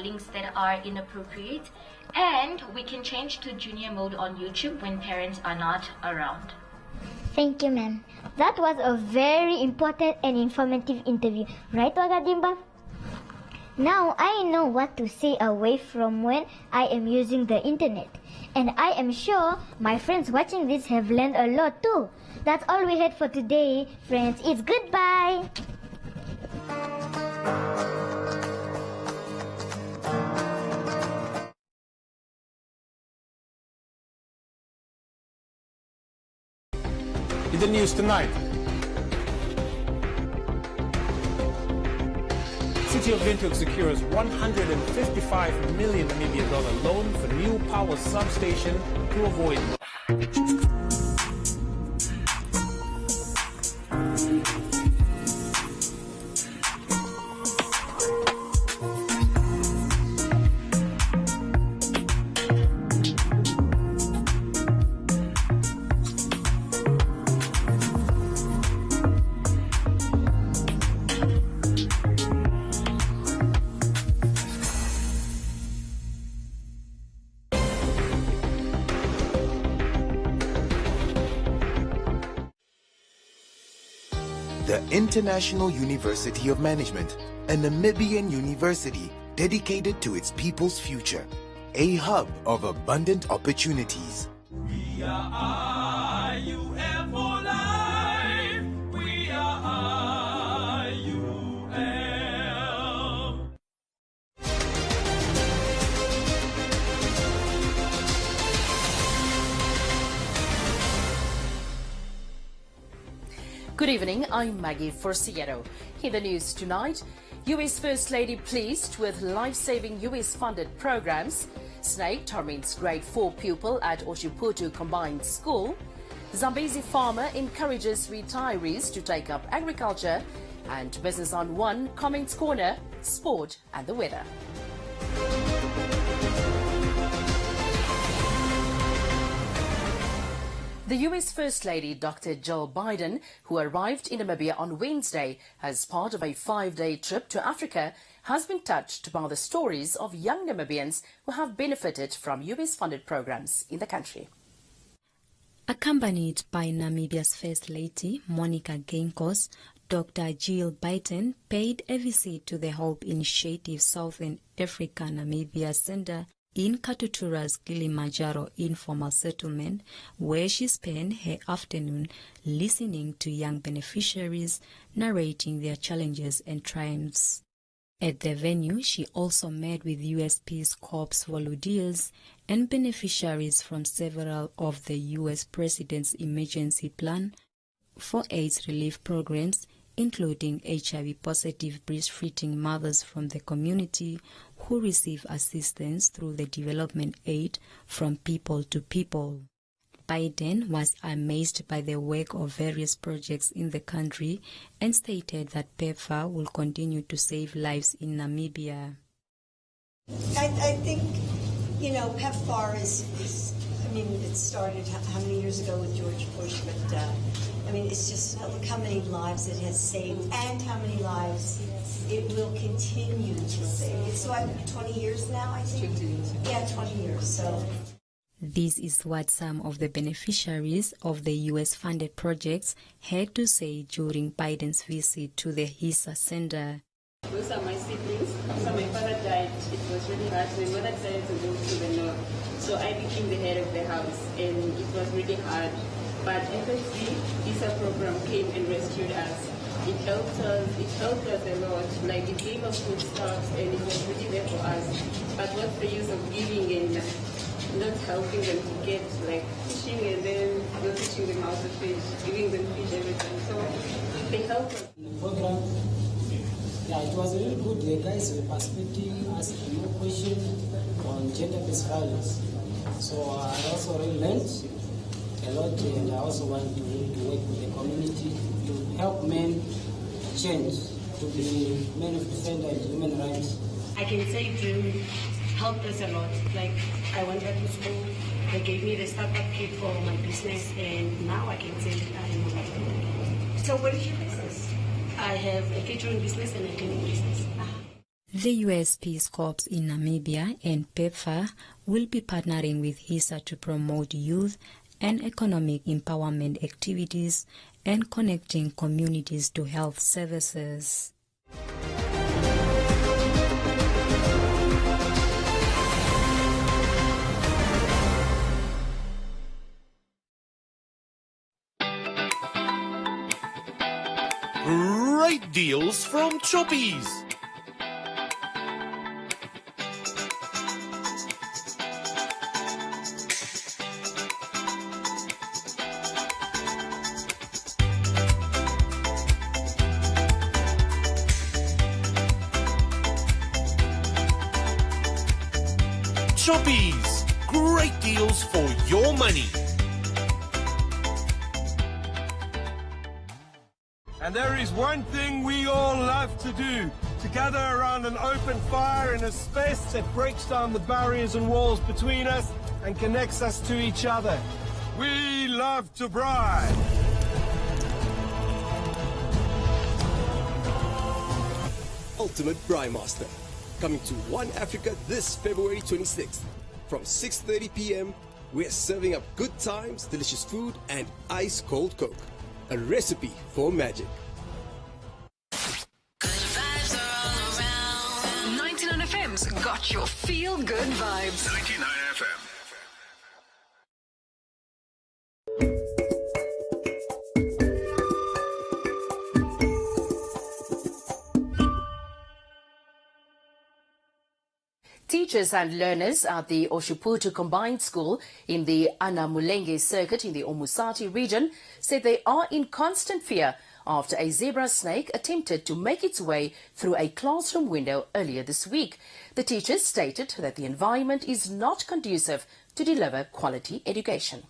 links that are inappropriate, and we can change to junior mode on YouTube when parents are not around. Thank you, ma'am. That was a very important and informative interview, right, Wagadimba? Now I know what to stay away from when I am using the internet. And I am sure my friends watching this have learned a lot too. That's all we had for today, friends. It's goodbye. In the news tonight, City of Windhoek secures 155 million Namibian dollar loan for new power substation to avoid. The International University of Management, a Namibian university dedicated to its people's future, a hub of abundant opportunities. We are IUM for life. We are IUM. Good evening, I'm Maggie Forciero. In the news tonight, US First Lady pleased with life-saving US-funded programs. Snake torments grade 4 pupil at Oshiputu Combined School. Zambezi farmer encourages retirees to take up agriculture. And Business on One, Comments Corner, Sport and the weather. The US First Lady, Dr. Jill Biden, who arrived in Namibia on Wednesday as part of a 5-day trip to Africa, has been touched by the stories of young Namibians who have benefited from US-funded programs in the country. Accompanied by Namibia's First Lady, Monica Geinkos, Dr. Jill Biden paid a visit to the Hope Initiative Southern Africa Namibia Center in Katutura's Kilimanjaro informal settlement, where she spent her afternoon listening to young beneficiaries narrating their challenges and triumphs. At the venue, she also met with U.S. Peace Corps volunteers and beneficiaries from several of the U.S. President's emergency plan for AIDS relief programs, including HIV-positive breastfeeding mothers from the community who receive assistance through the development aid from people to people. Biden was amazed by the work of various projects in the country and stated that PEPFAR will continue to save lives in Namibia. I think, PEPFAR is it started how many years ago with George Bush, but it's just, look how many lives it has saved and how many lives it will continue to save. It's 20 years now, I think? 20 years. Yeah, 20 years, so. This is what some of the beneficiaries of the U.S.-funded projects had to say during Biden's visit to the HISA Center. Those are my siblings. So my father died. It was really hard. My mother decided to go to the north. So I became the head of the house, and it was really hard. But FSC, HISA program came and rescued us. It helped us a lot. Like, it gave us food stuff, and it was really there for us. But what's the use of giving and not helping them to get, like, fishing and then not teaching them how to fish, giving them fish every time. So they helped us. The program, it was really good. The guys were participating, asking more questions on gender-based violence. So I also really learned a lot, and I also want to work with the community to help men change, to be men of defender and human rights. I can say Dream helped us a lot. Like, I went back to school, they gave me the startup kit for my business, and now I can say that I am a life. So what is your business? I have a catering business and a cleaning business. The U.S. Peace Corps in Namibia and PEPFAR will be partnering with HISA to promote youth and economic empowerment activities and connecting communities to health services. Great deals from Choppies. Choppies, great deals for your money. And there is one thing we all love to do, to gather around an open fire in a space that breaks down the barriers and walls between us and connects us to each other. We love to braai. Ultimate Braai Master, coming to One Africa this February 26th. From 6:30 p.m., we're serving up good times, delicious food, and ice-cold Coke. A recipe for magic. 99 FM's got your feel-good vibes. 99 FM. Teachers and learners at the Oshiputu Combined School in the Anamulenge circuit in the Omusati region said they are in constant fear after a zebra snake attempted to make its way through a classroom window earlier this week. The teachers stated that the environment is not conducive to deliver quality education.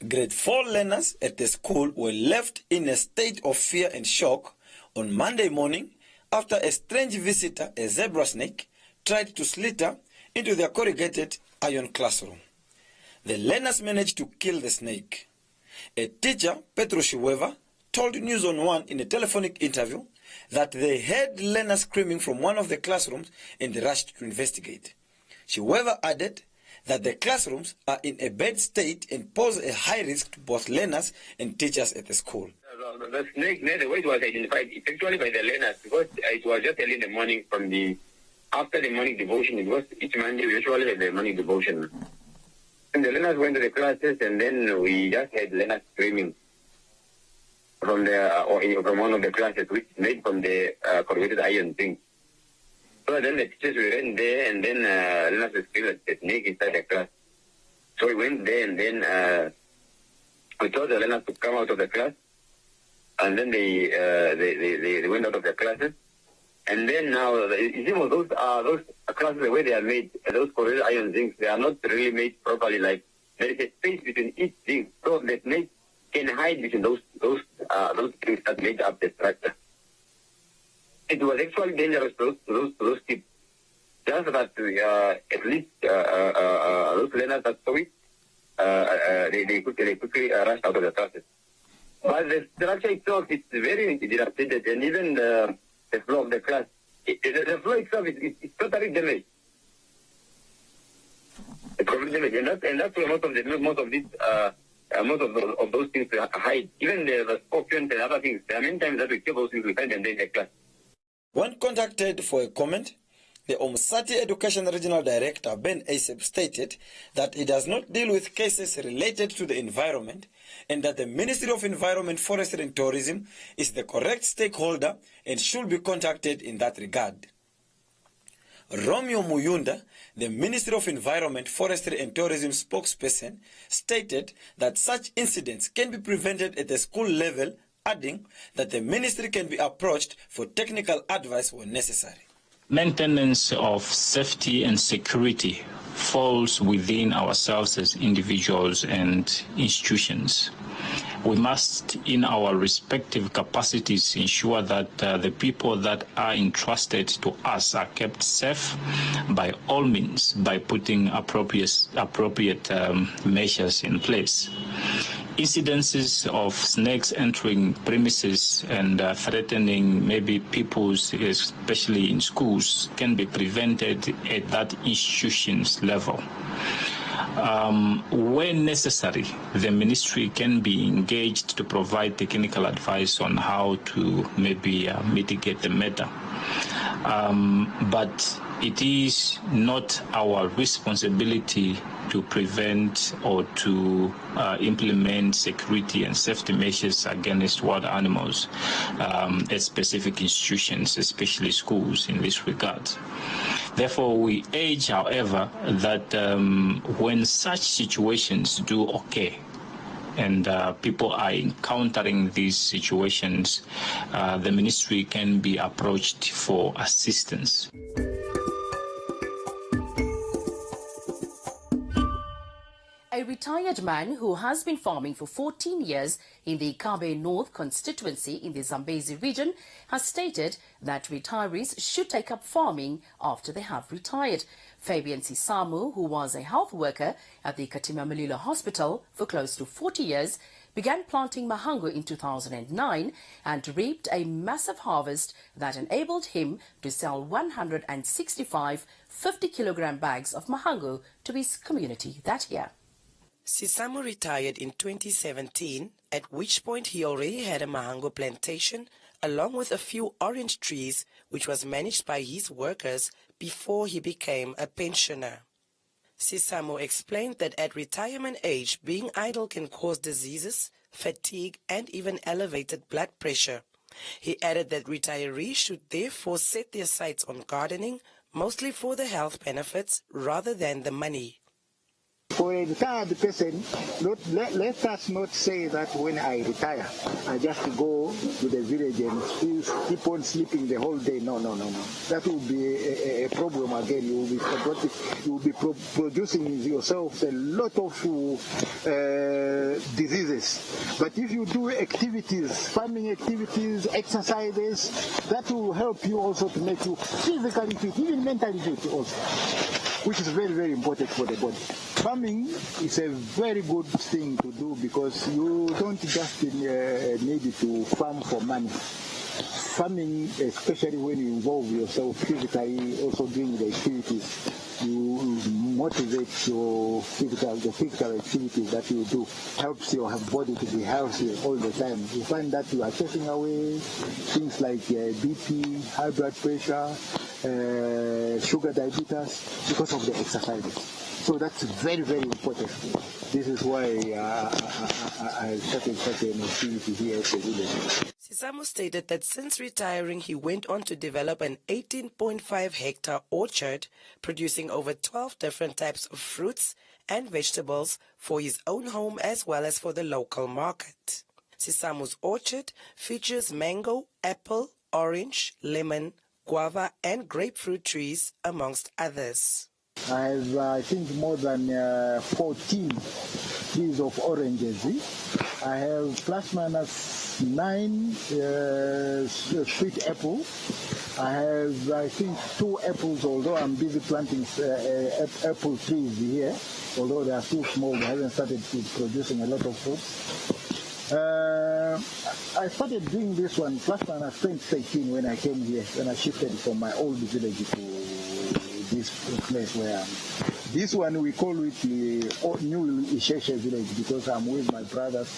Grade 4 learners at the school were left in a state of fear and shock on Monday morning after a strange visitor, a zebra snake, tried to slither into their corrugated iron classroom. The learners managed to kill the snake. A teacher, Petro Shiweva, told News on One in a telephonic interview that they heard learners screaming from one of the classrooms and rushed to investigate. Shiweva added that the classrooms are in a bad state and pose a high risk to both learners and teachers at the school. The snake, the way it was identified, it's actually by the learners, because it was just early in the morning after the morning devotion. It was each Monday, we usually have the morning devotion. And the learners went to the classes, and then we just had learners screaming from from one of the classes, which is made from the corrugated iron thing. So then the teachers ran there, and then learners were screaming at the snake inside the class. So we went there, and then we told the learners to come out of the class. And then they went out of their classes. And then now, you see, those classes, the way they are made, those corrugated iron things, they are not really made properly. Like, there is a space between each thing, so the snake can hide between those things that made up the structure. It was actually dangerous to those kids. Just that at least those learners that saw it, they quickly rushed out of the classes. But the structure itself is very dilapidated, and even the floor of the class, the floor itself is totally damaged. And that's where most of those things hide. Even the scorpions and other things. There are many times that we kill those things, we find them in the class. When contacted for a comment, the Omusati Education Regional Director, Ben Asep, stated that he does not deal with cases related to the environment and that the Ministry of Environment, Forestry and Tourism is the correct stakeholder and should be contacted in that regard. Romeo Muyunda, the Ministry of Environment, Forestry and Tourism spokesperson, stated that such incidents can be prevented at the school level, adding that the ministry can be approached for technical advice when necessary. Maintenance of safety and security falls within ourselves as individuals and institutions. We must, in our respective capacities, ensure that the people that are entrusted to us are kept safe by all means by putting appropriate measures in place. incidences of snakes entering premises and threatening maybe people's, especially in schools, can be prevented at that institution's level. When necessary, the ministry can be engaged to provide technical advice on how to maybe mitigate the matter. But it is not our responsibility to prevent or to implement security and safety measures against wild animals at specific institutions, especially schools, in this regard. Therefore, we urge, however, that when such situations do occur, and people are encountering these situations, the ministry can be approached for assistance. A retired man who has been farming for 14 years in the Kabe North constituency in the Zambezi region has stated that retirees should take up farming after they have retired. Fabian Sisamu, who was a health worker at the Katima Mulilo Hospital for close to 40 years, began planting mahango in 2009 and reaped a massive harvest that enabled him to sell 165 50-kilogram bags of mahango to his community that year. Sisamu retired in 2017, at which point he already had a mahango plantation along with a few orange trees, which was managed by his workers before he became a pensioner. Sisamu explained that at retirement age, being idle can cause diseases, fatigue, and even elevated blood pressure. He added that retirees should therefore set their sights on gardening, mostly for the health benefits rather than the money. For a retired person, let us not say that when I retire, I just go to the village and keep on sleeping the whole day. No. That will be a problem again. You will be producing yourself a lot of diseases. But if you do activities, farming activities, exercises, that will help you also to make you physically fit, even mentally fit also, which is very, very important for the body. Farming is a very good thing to do because you don't just need to farm for money. Farming, especially when you involve yourself physically, also doing the activities, you motivate your the physical activities that you do, helps your body to be healthy all the time. You find that you are taking away things like BP, high blood pressure, sugar, diabetes, because of the exercises. So that's very, very important. This is why I started such an activity here at the village. Sisamu stated that since retiring, he went on to develop an 18.5-hectare orchard, producing over 12 different types of fruits and vegetables for his own home as well as for the local market. Sisamu's orchard features mango, apple, orange, lemon, guava and grapefruit trees, amongst others. I have, I think, more than 14 trees of oranges. I have plus minus 9 sweet apples. I have, I think, 2 apples, although I'm busy planting apple trees here. Although they are too small, they haven't started producing a lot of fruits. I started doing this one plus minus 2013 when I came here, when I shifted from my old village to this place where I am. This one we call it the New Isheshe village because I'm with my brothers,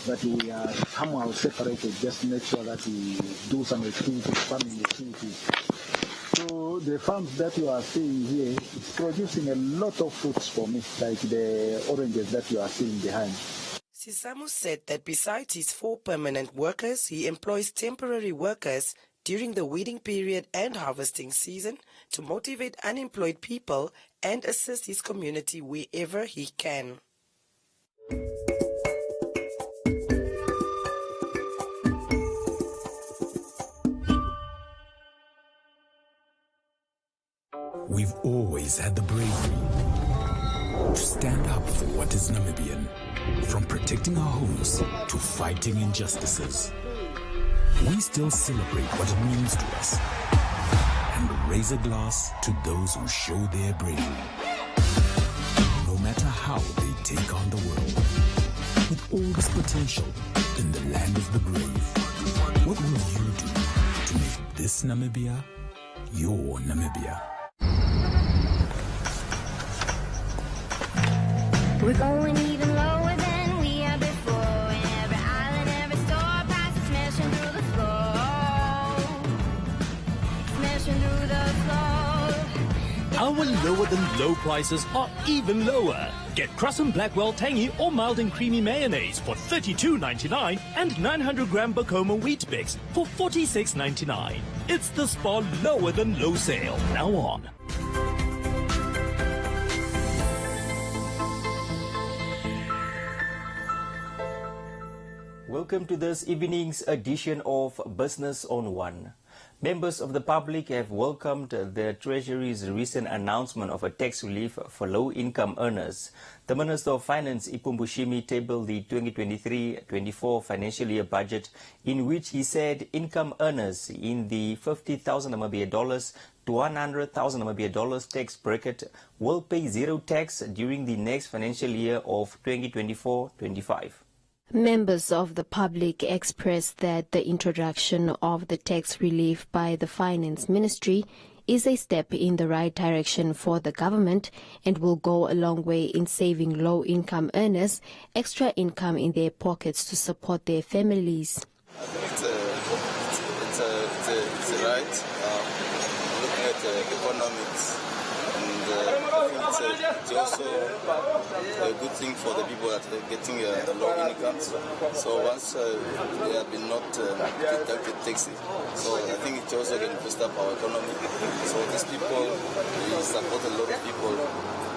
but we are somehow separated just to make sure that we do some activities, farming activities. So the farms that you are seeing here is producing a lot of fruits for me, like the oranges that you are seeing behind. Sisamu said that besides his 4 permanent workers, he employs temporary workers during the weeding period and harvesting season to motivate unemployed people and assist his community wherever he can. We've always had the bravery to stand up for what is Namibian, from protecting our homes to fighting injustices. We still celebrate what it means to us and raise a glass to those who show their bravery, no matter how they take on the world. With all this potential in the land of the brave, what will you do to make this Namibia your Namibia? We're going even lower than we are before. In every island, every store, prices smashing through the floor. Smashing through the floor. Our lower than low prices are even lower. Get Crusson Blackwell Tangy or Mild and Creamy Mayonnaise for $32.99 and 900-gram Bacoma Wheat Bix for $46.99. It's the Spar lower than low sale. Now on. Welcome to this evening's edition of Business on One. Members of the public have welcomed the Treasury's recent announcement of a tax relief for low-income earners. The Minister of Finance, Ipumbushimi, tabled the 2023-24 financial year budget, in which he said income earners in the $50,000 Namibia to $100,000 Namibia tax bracket will pay zero tax during the next financial year of 2024-25. Members of the public expressed that the introduction of the tax relief by the Finance Ministry is a step in the right direction for the government and will go a long way in saving low-income earners extra income in their pockets to support their families. I think it's right. Looking at the economics, and I think it's also a good thing for the people that are getting low incomes. So once they have been not deducted taxes, so I think it also can boost up our economy. So these people, we support a lot of people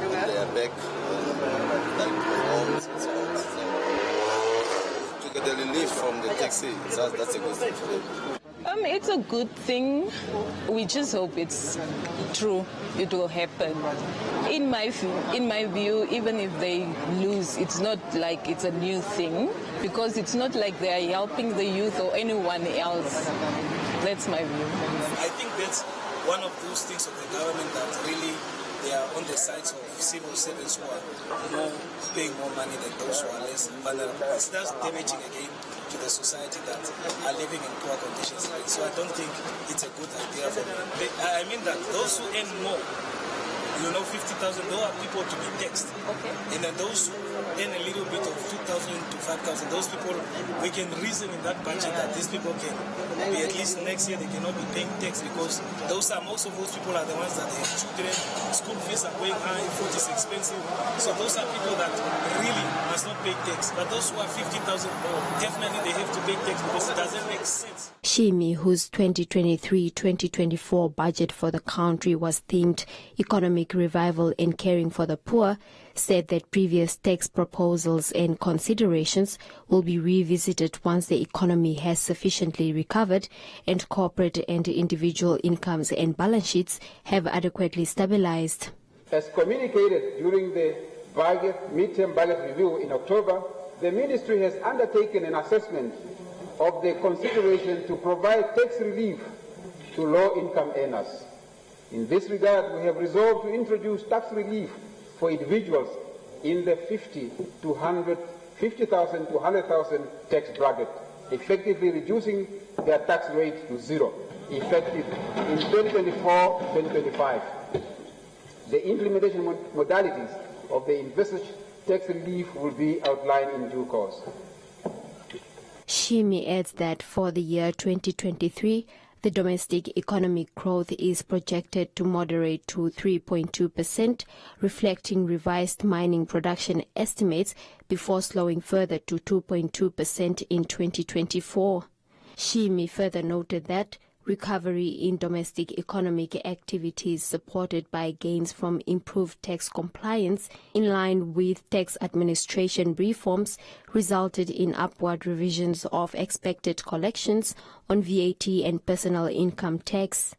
when they are back, like homes and so on. So to get the relief from the taxes, that's a good thing for them. It's a good thing. We just hope it's true. It will happen. In my view, even if they lose, it's not like it's a new thing, because it's not like they are helping the youth or anyone else. That's my view. I think that's one of those things of the government that really they are on the sides of civil servants who are paying more money than those who are less vulnerable. It's just damaging again to the society that are living in poor conditions. So I don't think it's a good idea for them. I mean that those who earn more, $50,000, those are people to be taxed. Okay. And then those who earn a little bit of $2,000 to $5,000, those people, we can reason in that budget that these people can be, at least next year, they cannot be paying tax, because most of those people are the ones that have children, school fees are going high, food is expensive. So those are people that really must not pay tax. But those who are 50,000, definitely they have to pay tax, because it doesn't make sense. Shimi, whose 2023-2024 budget for the country was themed Economic Revival and Caring for the Poor, said that previous tax proposals and considerations will be revisited once the economy has sufficiently recovered and corporate and individual incomes and balance sheets have adequately stabilized. As communicated during the mid-term budget review in October, the Ministry has undertaken an assessment of the consideration to provide tax relief to low-income earners. In this regard, we have resolved to introduce tax relief for individuals in the $50,000 to $100,000 tax bracket, effectively reducing their tax rate to zero, effective in 2024-2025. The implementation modalities of the envisaged tax relief will be outlined in due course. Shimi adds that for the year 2023, the domestic economic growth is projected to moderate to 3.2%, reflecting revised mining production estimates before slowing further to 2.2% in 2024. Shimi further noted that recovery in domestic economic activities supported by gains from improved tax compliance in line with tax administration reforms resulted in upward revisions of expected collections on VAT and personal income tax.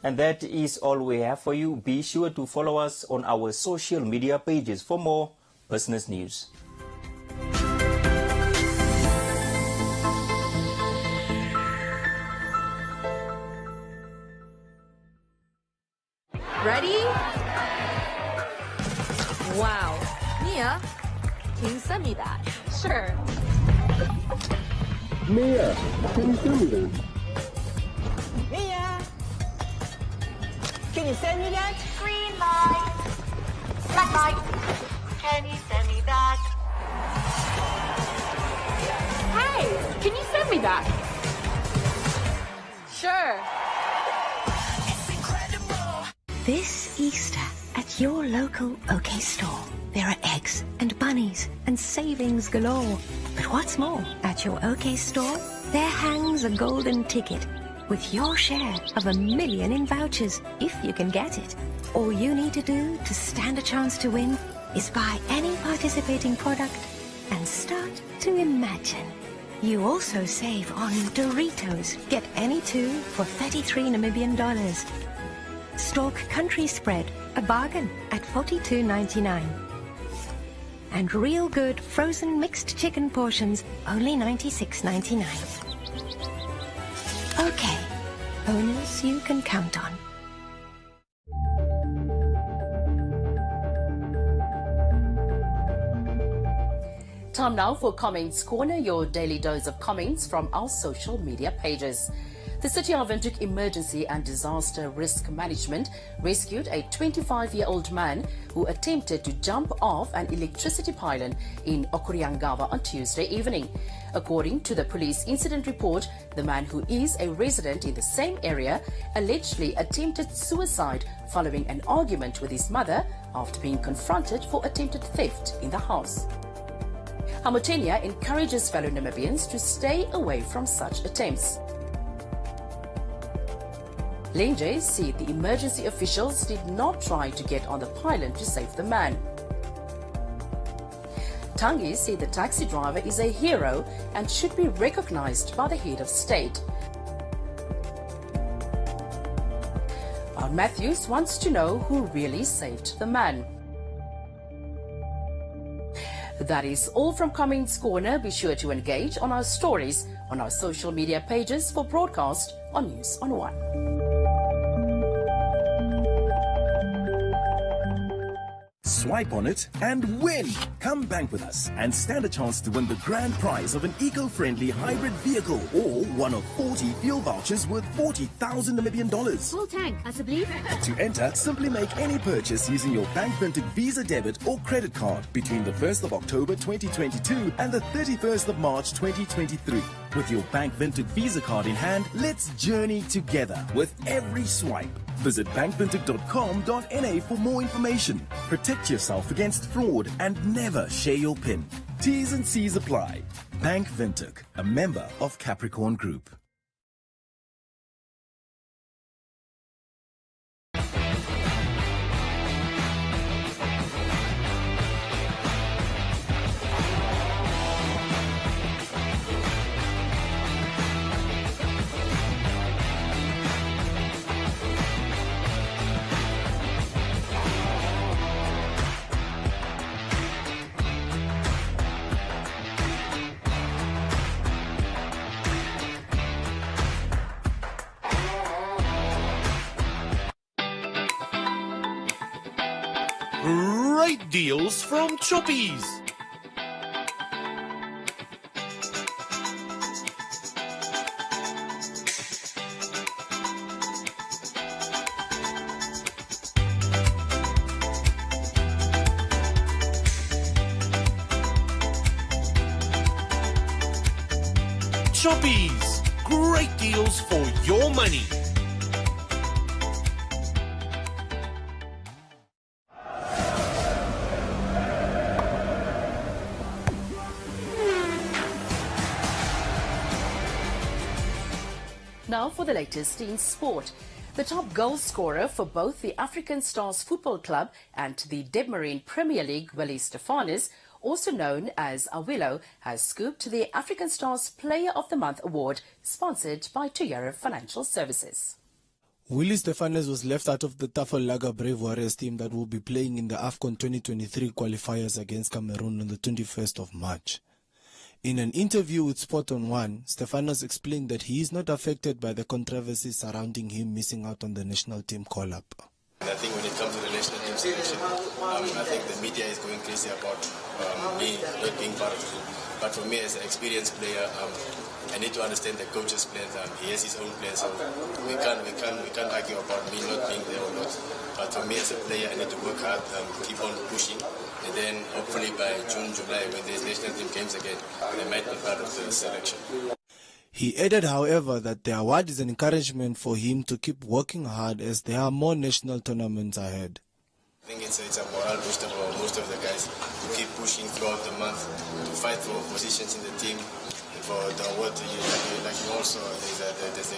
And that is all we have for you. Be sure to follow us on our social media pages for more business news. Ready? Wow. Mia, can you send me that? Sure. Mia, can you send me that? Mia, can you send me that? Green light, red light. Can you send me that? Hey, can you send me that? Sure. This Easter at your local OK store, there are eggs and bunnies and savings galore. But what's more, at your OK store, there hangs a golden ticket with your share of $1 million in vouchers, if you can get it. All you need to do to stand a chance to win is buy any participating product and start to imagine. You also save on Doritos. Get any two for $33 Namibian. Stork Country Spread, a bargain at $42.99. And Real Good frozen mixed chicken portions, only $96.99. Okay, owners you can count on. Time now for Comments Corner, your daily dose of comments from our social media pages. The City of Windhoek Emergency and Disaster Risk Management rescued a 25-year-old man who attempted to jump off an electricity pylon in Okuriangava on Tuesday evening. According to the police incident report, the man, who is a resident in the same area, allegedly attempted suicide following an argument with his mother after being confronted for attempted theft in the house. Hamotenia encourages fellow Namibians to stay away from such attempts. Lenje said the emergency officials did not try to get on the pylon to save the man. Tangi said the taxi driver is a hero and should be recognized by the head of state. Our Matthews wants to know who really saved the man. That is all from Comments Corner. Be sure to engage on our stories on our social media pages for broadcast on News on One. Swipe on it and win! Come bank with us and stand a chance to win the grand prize of an eco-friendly hybrid vehicle or one of 40 fuel vouchers worth 40,000 Namibian dollars. Full tank, asseblief. To enter, simply make any purchase using your Bank Windhoek Visa debit or credit card between the 1st of October 2022 and the 31st of March 2023. With your Bank Windhoek Visa card in hand, let's journey together with every swipe. Visit bankwindhoek.com.na for more information. Protect yourself against fraud and never share your PIN. T's and C's apply. Bank Windhoek, a member of Capricorn Group. Great deals from Choppies. Choppies, great deals for your money. Now for the latest in sport. The top goal scorer for both the African Stars Football Club and the Debmarine Premier League, Willie Stefanis, also known as Awilo, has scooped the African Stars Player of the Month award, sponsored by Toyota Financial Services. Willie Stefanes was left out of the Tafellaga Brave Warriors team that will be playing in the AFCON 2023 qualifiers against Cameroon on the 21st of March. In an interview with Sport on One, Stefanos explained that he is not affected by the controversies surrounding him missing out on the national team call-up. I think when it comes to the national team selection, I think the media is going crazy about me not being part of it. But for me as an experienced player, I need to understand the coach's plans. He has his own plans, so we can't argue about me not being there or not. But for me as a player, I need to work hard, keep on pushing, and then hopefully by June, July, when there's national team games again, I might be part of the selection. He added, however, that the award is an encouragement for him to keep working hard as there are more national tournaments ahead. I think it's a morale booster for most of the guys to keep pushing throughout the month, to fight for positions in the team. For the award, like you also, there's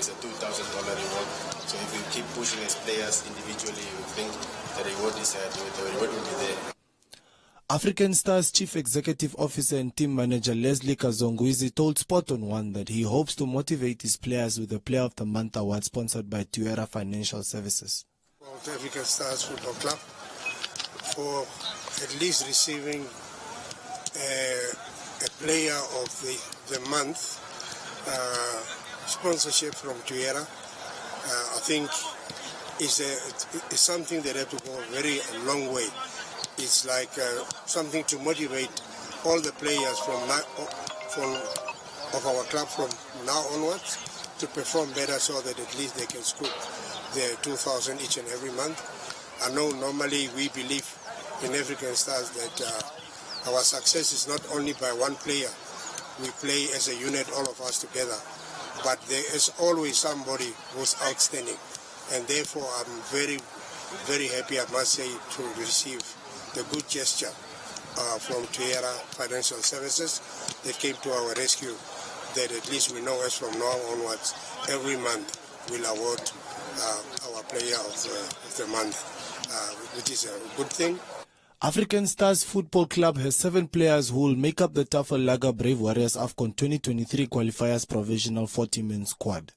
a $2,000 reward. So if you keep pushing as players individually, you think the reward will be there. African Stars Chief Executive Officer and Team Manager Leslie Kazongwizi told Sport on One that he hopes to motivate his players with the Player of the Month award sponsored by Tuera Financial Services. The African Stars Football Club for at least receiving a Player of the Month sponsorship from Tuera. I think it's something that have to go a long way. It's like something to motivate all the players of our club from now onwards to perform better so that at least they can scoop their 2,000 each and every month. I know normally we believe in African Stars that our success is not only by one player. We play as a unit, all of us together. But there is always somebody who's outstanding. And therefore I'm very, very happy, I must say, to receive the good gesture from Tuera Financial Services that came to our rescue, that at least we know as from now onwards, every month we'll award our Player of the Month, which is a good thing. African Stars Football Club has 7 players who will make up the Tafellaga Brave Warriors AFCON 2023 qualifiers provisional 40-man squad.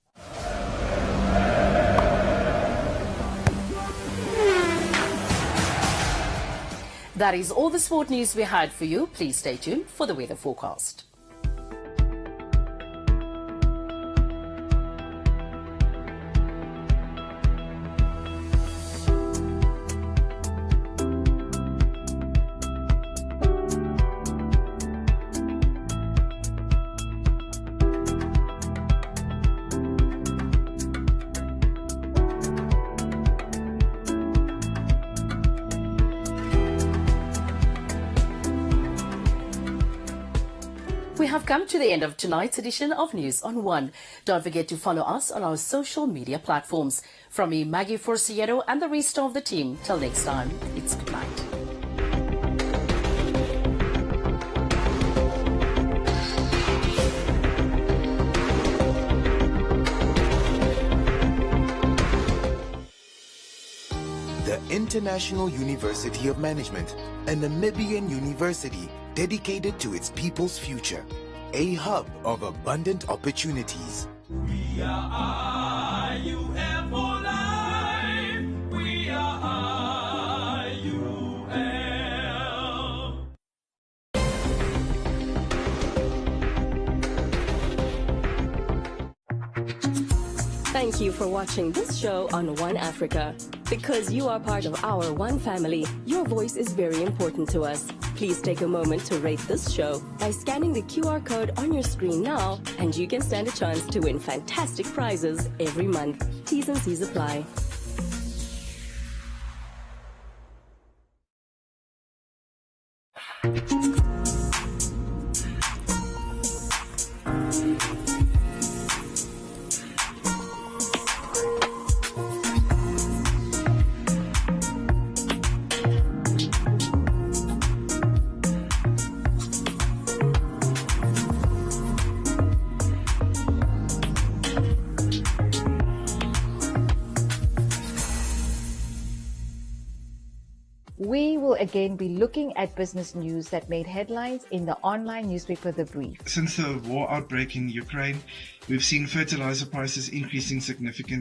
That is all the sport news we had for you. Please stay tuned for the weather forecast. We have come to the end of tonight's edition of News on One. Don't forget to follow us on our social media platforms. From me, Maggie Forciero, and the rest of the team. Till next time, it's good night. The International University of Management, a Namibian university dedicated to its people's future, a hub of abundant opportunities. We are IUM for life. We are IUL. Thank you for watching this show on One Africa. Because you are part of our One family, your voice is very important to us. Please take a moment to rate this show by scanning the QR code on your screen now, and you can stand a chance to win fantastic prizes every month. T's and C's apply. We will again be looking at business news that made headlines in the online newspaper The Brief. Since the war outbreak in Ukraine, we've seen fertilizer prices increasing significantly.